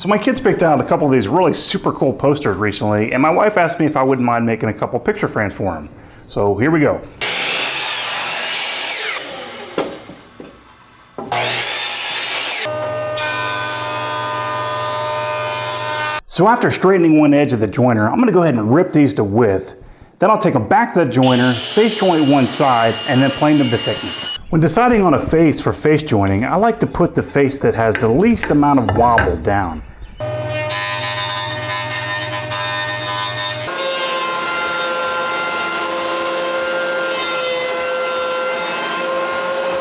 So my kids picked out a couple of these really super cool posters recently, and my wife asked me if I wouldn't mind making a couple picture frames for them. So here we go. So after straightening one edge of the joiner, I'm going to go ahead and rip these to width. Then I'll take them back to the joiner, face joint one side, and then plane them to thickness. When deciding on a face for face joining, I like to put the face that has the least amount of wobble down.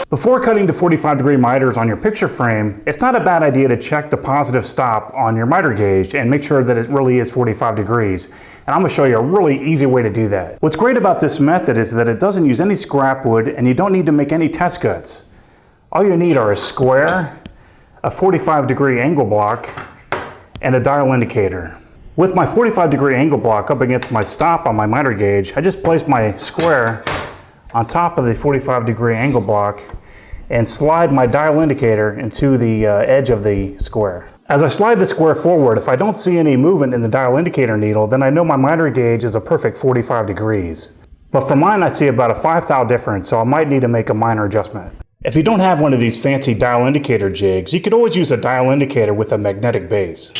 Before cutting to 45-degree miters on your picture frame, it's not a bad idea to check the positive stop on your miter gauge and make sure that it really is 45 degrees. And I'm going to show you a really easy way to do that. What's great about this method is that it doesn't use any scrap wood and you don't need to make any test cuts. All you need are a square, a 45-degree angle block, and a dial indicator. With my 45-degree angle block up against my stop on my miter gauge, I just place my square on top of the 45-degree angle block and slide my dial indicator into the edge of the square. As I slide the square forward, if I don't see any movement in the dial indicator needle, then I know my miter gauge is a perfect 45 degrees. But for mine, I see about a 5 thou difference, so I might need to make a minor adjustment. If you don't have one of these fancy dial indicator jigs, you could always use a dial indicator with a magnetic base.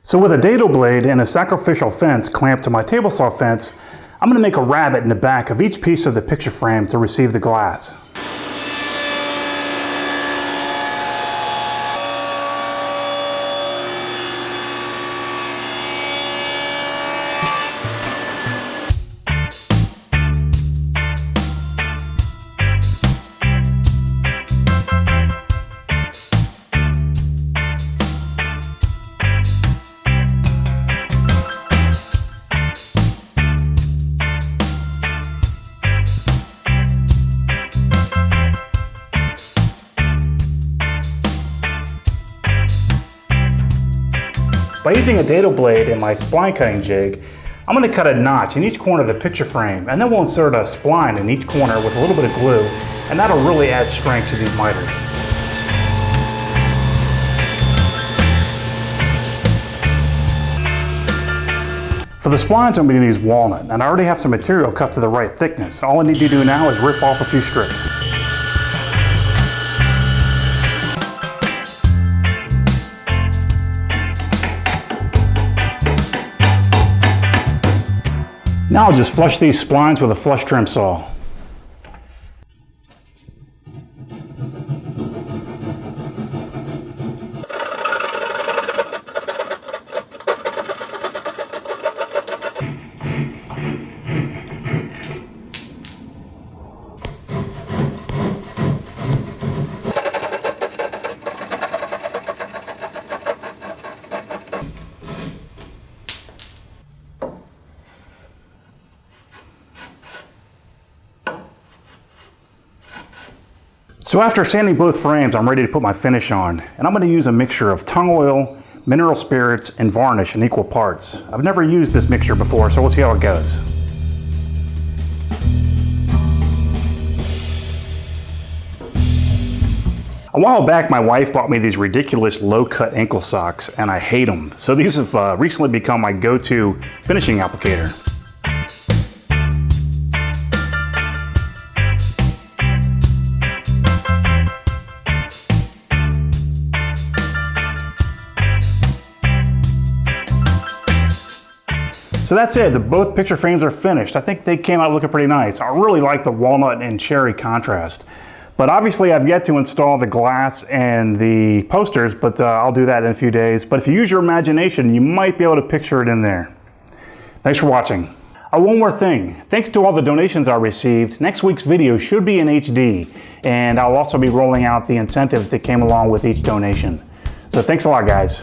So with a dado blade and a sacrificial fence clamped to my table saw fence, I'm going to make a rabbet in the back of each piece of the picture frame to receive the glass. By using a dado blade and my spline cutting jig, I'm going to cut a notch in each corner of the picture frame, and then we'll insert a spline in each corner with a little bit of glue, and that'll really add strength to these miters. For the splines, I'm going to use walnut, and I already have some material cut to the right thickness. All I need to do now is rip off a few strips. Now I'll just flush these splines with a flush trim saw. So after sanding both frames, I'm ready to put my finish on, and I'm going to use a mixture of tung oil, mineral spirits, and varnish in equal parts. I've never used this mixture before, so we'll see how it goes. A while back, my wife bought me these ridiculous low-cut ankle socks, and I hate them. So these have recently become my go-to finishing applicator. So that's it, both picture frames are finished. I think they came out looking pretty nice. I really like the walnut and cherry contrast. But obviously I've yet to install the glass and the posters, but I'll do that in a few days. But if you use your imagination, you might be able to picture it in there. Thanks for watching. Oh, one more thing. Thanks to all the donations I received, next week's video should be in HD, and I'll also be rolling out the incentives that came along with each donation. So thanks a lot, guys.